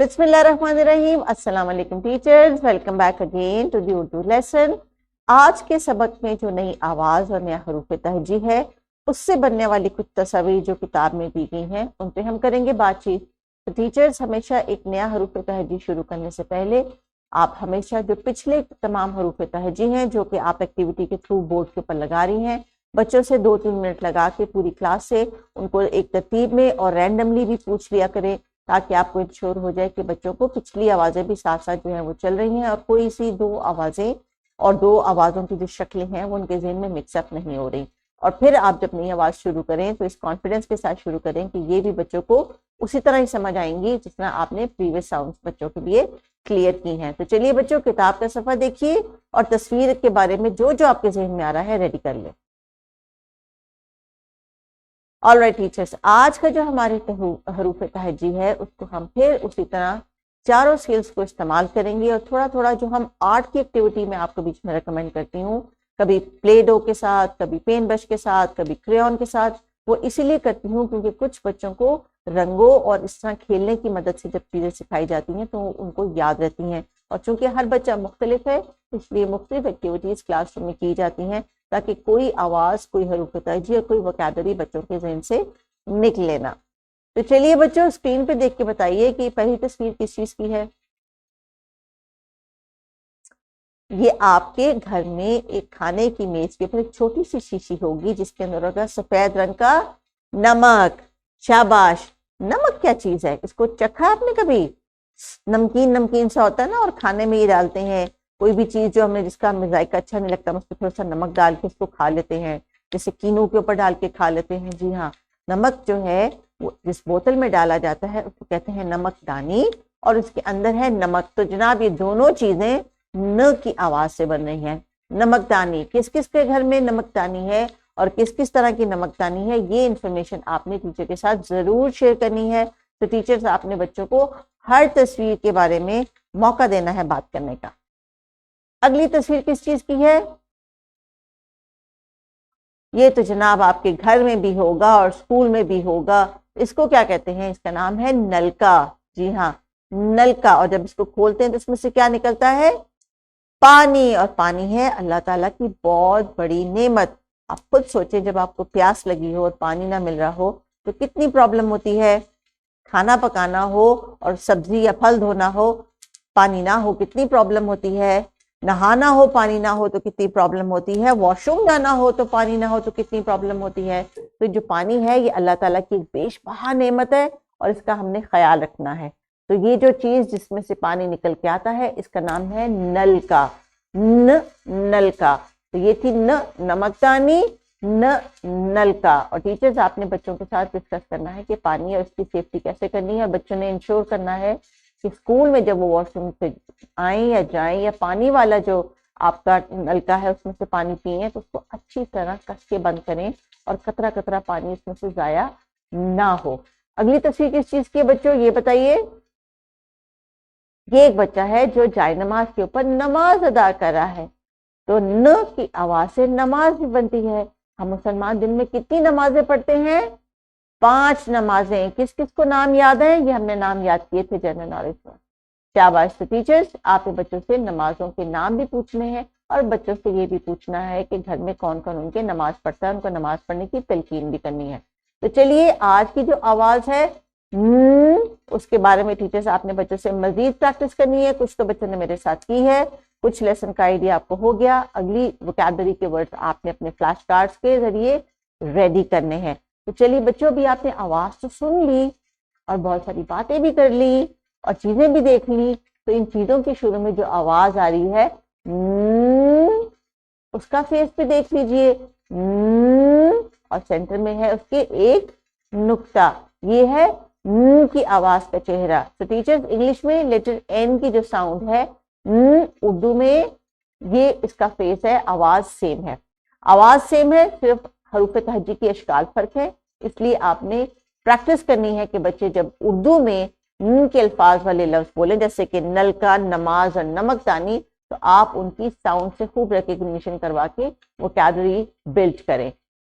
बिस्मिल्लाहिर्रहमानिर्रहीम। अस्सलाम वालेकुम teachers, welcome back again to the Urdu lesson. आज के सबक में जो नई आवाज और नया हरूफ तहजी है उससे बनने वाली कुछ तस्वीर जो किताब में दी गई हैं उन पे हम करेंगे बातचीत। तो टीचर्स, हमेशा एक नया हरूफ तहजी शुरू करने से पहले आप हमेशा जो पिछले तमाम हरूफ तहजी हैं जो कि आप एक्टिविटी के थ्रू बोर्ड के ऊपर लगा रही हैं, बच्चों से 2-3 मिनट लगा के पूरी क्लास से उनको एक तरतीब में और रैंडमली भी पूछ लिया करें, ताकि आपको इंश्योर हो जाए कि बच्चों को पिछली आवाजें भी साथ साथ जो है वो चल रही हैं और कोई सी दो आवाजें और दो आवाजों की जो शक्लें हैं वो उनके ज़हन में मिक्सअप नहीं हो रही। और फिर आप जब नई आवाज शुरू करें तो इस कॉन्फिडेंस के साथ शुरू करें कि ये भी बच्चों को उसी तरह ही समझ आएंगी जिस तरह आपने प्रीवियस साउंड्स बच्चों के लिए क्लियर की हैं। तो चलिए बच्चों, किताब का सफा देखिए और तस्वीर के बारे में जो जो आपके जहन में आ रहा है रेडी कर ले। ऑलराइट टीचर्स, आज का जो हमारे हरूफ तहजी है उसको हम फिर उसी तरह चारों स्किल्स को इस्तेमाल करेंगे और थोड़ा थोड़ा जो हम आर्ट की एक्टिविटी में आपको बीच में रिकमेंड करती हूँ, कभी प्ले डो के साथ, कभी पेन ब्रश के साथ, कभी क्रेयॉन के साथ, वो इसीलिए करती हूँ क्योंकि कुछ बच्चों को रंगों और इस तरह खेलने की मदद से जब चीज़ें सिखाई जाती हैं तो उनको याद रहती हैं। और चूंकि हर बच्चा मुख्तलिफ है इसलिए मुख्तलिफ एक्टिविटीज़ क्लासरूम में की जाती हैं ताकि कोई आवाज़, कोई हरूफ तहजी और कोई वोकैबुलरी बच्चों के ज़हन से निकले ना। तो चलिए बच्चों, स्क्रीन पे देख के बताइए कि पहली तस्वीर किस चीज़ की है। ये आपके घर में एक खाने की मेज के ऊपर एक छोटी सी शीशी होगी जिसके अंदर होगा सफेद रंग का नमक। शाबाश। नमक क्या चीज है, इसको चखा आपने कभी? नमकीन नमकीन सा होता है ना, और खाने में ये डालते हैं। कोई भी चीज जो हमने जिसका हमें जायका अच्छा नहीं लगता, उसको थोड़ा सा नमक डाल के उसको खा लेते हैं, जैसे कीनू के ऊपर डाल के खा लेते हैं। जी हाँ, नमक जो है वो जिस बोतल में डाला जाता है उसको कहते हैं नमकदानी और उसके अंदर है नमक। तो जनाब ये दोनों चीजें न की आवाज से बन रही है। नमकदानी, किस किस के घर में नमकदानी है और किस किस तरह की नमकदानी है, ये इंफॉर्मेशन आपने टीचर के साथ जरूर शेयर करनी है। तो टीचर्स, आपने बच्चों को हर तस्वीर के बारे में मौका देना है बात करने का। अगली तस्वीर किस चीज की है? ये तो जनाब आपके घर में भी होगा और स्कूल में भी होगा। इसको क्या कहते हैं? इसका नाम है नलका। जी हाँ, नलका। और जब इसको खोलते हैं तो इसमें से क्या निकलता है? पानी। और पानी है अल्लाह ताला की बहुत बड़ी नेमत। आप खुद सोचें, जब आपको प्यास लगी हो और पानी ना मिल रहा हो तो कितनी प्रॉब्लम होती है। खाना पकाना हो और सब्जी या फल धोना हो, पानी ना हो कितनी प्रॉब्लम होती है। नहाना हो, पानी ना हो तो कितनी प्रॉब्लम होती है। वॉशरूम जाना हो तो पानी ना हो तो कितनी प्रॉब्लम होती है। तो जो पानी है ये अल्लाह ताला की बेशबहा नेमत है और इसका हमने ख्याल रखना है। तो ये जो चीज जिसमें से पानी निकल के आता है इसका नाम है नल का। नल का। तो ये थी न नमकदानी, न नल का। और टीचर्स, आपने बच्चों के साथ डिस्कस करना है कि पानी और उसकी सेफ्टी कैसे करनी है। बच्चों ने इंश्योर करना है कि स्कूल में जब वो वॉशरूम से आए या जाएं या पानी वाला जो आपका नलका है उसमें से पानी पिए तो उसको अच्छी तरह कस के बंद करें और कतरा कतरा पानी इसमें से जाया ना हो। अगली तस्वीर किस चीज की है बच्चों, ये बताइए। ये एक बच्चा है जो जाय नमाज के ऊपर नमाज अदा कर रहा है। तो न की आवाज से नमाज भी बनती है। हम मुसलमान दिन में कितनी नमाजें पढ़ते हैं? 5 नमाजें। किस किस को नाम याद है? ये हमने नाम याद किए थे जनरल नॉलेज में। शाबाश। तो टीचर्स, आपने बच्चों से नमाजों के नाम भी पूछने हैं और बच्चों से ये भी पूछना है कि घर में कौन कौन उनके नमाज पढ़ता है, उनको नमाज पढ़ने की तलकीन भी करनी है। तो चलिए, आज की जो आवाज है उसके बारे में टीचर्स आपने बच्चों से मजीद प्रैक्टिस करनी है। कुछ तो बच्चों ने मेरे साथ की है, कुछ लेसन का आइडिया आपको हो गया। अगली वोकैबुलरी के वर्ड्स आपने अपने फ्लैश कार्ड्स के जरिए रेडी करने हैं। तो चलिए बच्चों, भी आपने आवाज तो सुन ली और बहुत सारी बातें भी कर ली और चीजें भी देख ली। तो इन चीजों के शुरू में जो आवाज आ रही है उसका फेस पे देख लीजिए। और सेंटर में है उसके एक नुक्ता, ये है की आवाज का चेहरा। तो टीचर्स, इंग्लिश में लेटर एन की जो साउंड है, उर्दू में ये इसका फेस है। आवाज सेम है, आवाज सेम है, सिर्फ हरूफ तहजी की अशकाल फर्क है। इसलिए आपने प्रैक्टिस करनी है कि बच्चे जब उर्दू में के अल्फाज वाले लफ्ज बोले, जैसे कि नलका, नमाज और नमकदानी, तो आप उनकी साउंड से खूब रिकग्निशन करवा के वोकैबुलरी बिल्ड करें।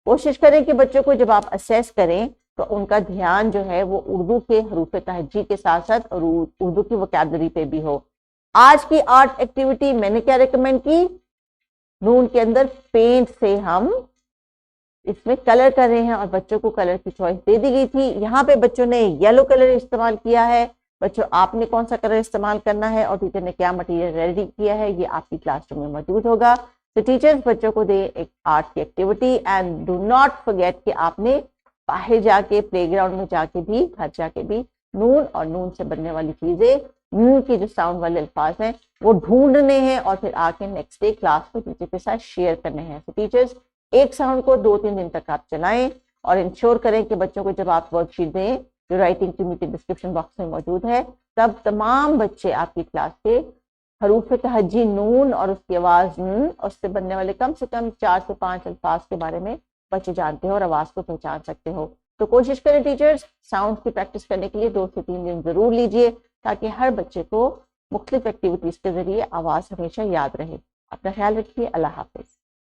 कोशिश करें कि बच्चों को जब आप असेस करें तो उनका ध्यान जो है वो उर्दू के हरूफ तहज्जी के साथ साथ और उर्दू की वोकैबुलरी पे भी हो। आज की आर्ट एक्टिविटी मैंने क्या रिकमेंड की, नून के अंदर पेंट से हम इसमें कलर कर रहे हैं और बच्चों को कलर की चॉइस दे दी गई थी। यहाँ पे बच्चों ने येलो कलर इस्तेमाल किया है। बच्चों आपने कौन सा कलर इस्तेमाल करना है और टीचर ने क्या मटेरियल रेडी किया है ये आपकी क्लासरूम में मौजूद होगा। तो टीचर्स बच्चों को दे एक आर्ट की activity and do not forget कि आपने बाहर जाके प्लेग्राउंड में जाके भी घर जाके भी नून और नून से बनने वाली चीजें, नून के जो साउंड वाले अल्फाज हैं वो ढूंढने हैं और फिर आके नेक्स्ट डे क्लास में टीचर के साथ शेयर करने हैं। तो टीचर्स एक साउंड को 2-3 दिन तक आप चलाएं और इंश्योर करें कि बच्चों को जब आप वर्कशीट दें जो राइटिंग की नीचे डिस्क्रिप्शन बॉक्स में मौजूद है, तब तमाम बच्चे आपकी क्लास के हरूफ तहज्जी नून और उसकी आवाज नून और उससे बनने वाले कम से कम 4 से 5 अल्फाज के बारे में बच्चे जानते हो और आवाज को पहचान सकते हो। तो कोशिश करें टीचर्स साउंड की प्रैक्टिस करने के लिए 2 से 3 दिन जरूर लीजिए ताकि हर बच्चे को मुख्तलिफ एक्टिविटीज के जरिए आवाज हमेशा याद रहे। अपना ख्याल रखिए। अल्लाह हाफिज।